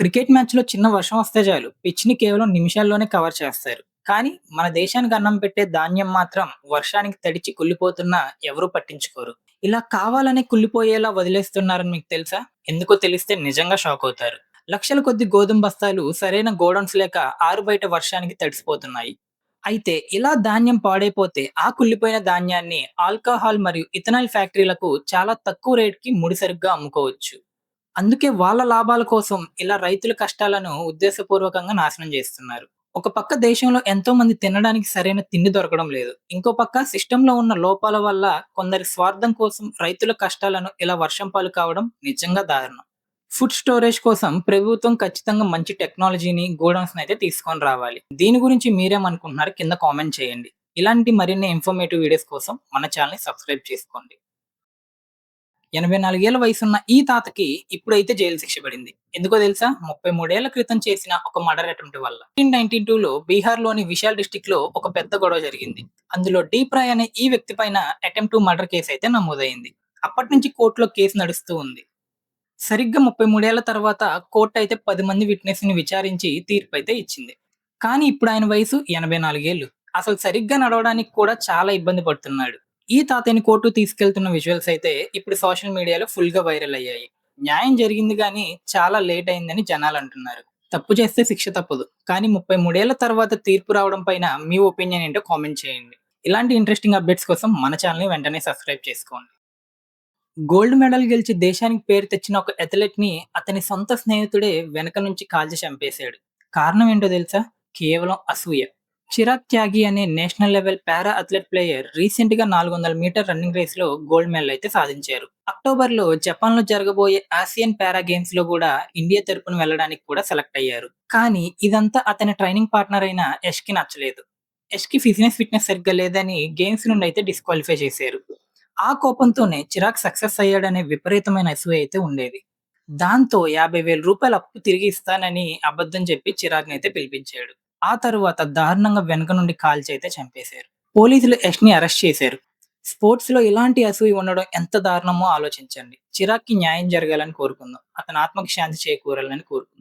Cricket మ్యాచ్‌లో చిన్న వర్షం వస్తే చాలు పిచ్‌ని కేవలం నిమిషాల్లోనే కవర్ చేస్తారు. కానీ మన దేశానికి అన్నం పెట్టే ధాన్యం మాత్రం వర్షానికి తడిచి కుళ్ళిపోతున్నా ఎవరూ పట్టించుకోరు. ఇలా కావాలనే కుళ్ళిపోయేలా వదిలేస్తున్నారని మీకు తెలుసా? ఎందుకో తెలిస్తే నిజంగా షాక్ అవుతారు. లక్షల కొద్దీ గోధుమ బస్తాలు సరైన గోడౌన్స్ లేక ఆరుబయట వర్షానికి తడిసిపోతున్నాయి. అయితే ఇలా ధాన్యం పాడైపోతే ఆ కుళ్ళిపోయిన ధాన్యాన్ని ఆల్కహాల్ మరియు ఇథనాల్ ఫ్యాక్టరీలకు చాలా తక్కువ రేట్‌కి ముడిసరుగ్గా అమ్ముకోవచ్చు. అందుకే వాళ్ళ లాభాల కోసం ఇలా రైతుల కష్టాలను ఉద్దేశపూర్వకంగా నాశనం చేస్తున్నారు. ఒక పక్క దేశంలో ఎంతో మంది తినడానికి సరైన తిండి దొరకడం లేదు. ఇంకో పక్క సిస్టంలో ఉన్న లోపాల వల్ల కొందరి స్వార్థం కోసం రైతుల కష్టాలను ఇలా వర్షం పాలు కావడం నిజంగా దారుణం. ఫుడ్ స్టోరేజ్ కోసం ప్రభుత్వం ఖచ్చితంగా మంచి టెక్నాలజీని, గోడౌన్స్ అయితే తీసుకొని రావాలి. దీని గురించి మీరేమనుకుంటున్నారో కింద కామెంట్ చేయండి. ఇలాంటి మరిన్ని ఇన్ఫర్మేటివ్ వీడియోస్ కోసం మన ఛానల్‌ని సబ్స్క్రైబ్ చేసుకోండి. 84 ఏళ్ల వయసున్న ఈ తాతకి ఇప్పుడైతే జైలు శిక్ష పడింది. ఎందుకో తెలుసా? 33 ఏళ్ల క్రితం చేసిన ఒక మర్డర్ అటెంప్ట్ వల్ల. 1992లో బీహార్‌లోని విశాల్ డిస్ట్రిక్ట్‌లో ఒక పెద్ద గొడవ జరిగింది. అందులో డీప్ రాయ్ అనే ఈ వ్యక్తి పైన అటెంప్ట్ టు మర్డర్ కేసు అయితే నమోదైంది. అప్పటినుంచి కోర్టులో కేసు నడుస్తూ ఉంది. సరిగ్గా 33 ఏళ్ల తర్వాత కోర్ట్ అయితే 10 మంది విట్నెస్‌ని విచారించి తీర్పయితే ఇచ్చింది. కానీ ఇప్పుడు ఆయన వయసు 84 ఏళ్లు. అసలు సరిగ్గా నడవడానికి కూడా చాలా ఇబ్బంది పడుతున్నాడు. ఈ తాతయ్యని కోర్టుకు తీసుకెళ్తున్న విజువల్స్ అయితే ఇప్పుడు సోషల్ మీడియాలో ఫుల్‌గా వైరల్ అయ్యాయి. న్యాయం జరిగింది గానీ చాలా లేట్ అయిందని జనాలంటున్నారు. తప్పు చేస్తే శిక్ష తప్పదు. కానీ 33 ఏళ్ల తర్వాత తీర్పు రావడం పైన మీ ఒపీనియన్ ఏంటో కామెంట్ చేయండి. ఇలాంటి ఇంట్రెస్టింగ్ అప్డేట్స్ కోసం మన ఛానెల్‌ని వెంటనే సబ్స్క్రైబ్ చేసుకోండి. గోల్డ్ మెడల్ గెలిచి దేశానికి పేరు తెచ్చిన ఒక అథ్లెట్‌ని అతని సొంత స్నేహితుడే వెనక నుంచి కాల్చి చంపేశాడు. కారణం ఏంటో తెలుసా? కేవలం అసూయ. చిరాగ్ త్యాగి అనే national level para athlete player రీసెంట్‌గా 400 మీటర్ రన్నింగ్ రేస్‌లో గోల్డ్ మెడల్ అయితే సాధించారు. అక్టోబర్‌లో జపాన్‌లో జరగబోయే ఆసియన్ పారా గేమ్స్‌లో కూడా ఇండియా తరపున వెళ్ళడానికి కూడా సెలెక్ట్ అయ్యారు. కానీ ఇదంతా అతని ట్రైనింగ్ పార్ట్నర్ అయిన యష్‌కి నచ్చలేదు. యష్‌కి ఫిట్‌నెస్ సరిగ్గా లేదని గేమ్స్ నుండి అయితే డిస్‌క్వాలిఫై చేశారు. ఆ కోపంతోనే చిరాగ్ సక్సెస్ అయ్యాడనే విపరీతమైన అసూయ అయితే ఉండేది. దాంతో రూ. 50,000 అప్పు తిరిగి ఇస్తానని అబద్ధం చెప్పి చిరాగ్‌నైతే పిలిపించాడు. ఆ తరువాత దారుణంగా వెనక నుండి కాల్చి అయితే చంపేశారు. పోలీసులు యష్‌ని అరెస్ట్ చేశారు. స్పోర్ట్స్‌లో ఇలాంటి అసూయ ఉండడం ఎంత దారుణమో ఆలోచించండి. చిరాగ్‌కి న్యాయం జరగాలని కోరుకుందాం. అతని ఆత్మకి శాంతి చేకూరాలని కోరుకుందాం.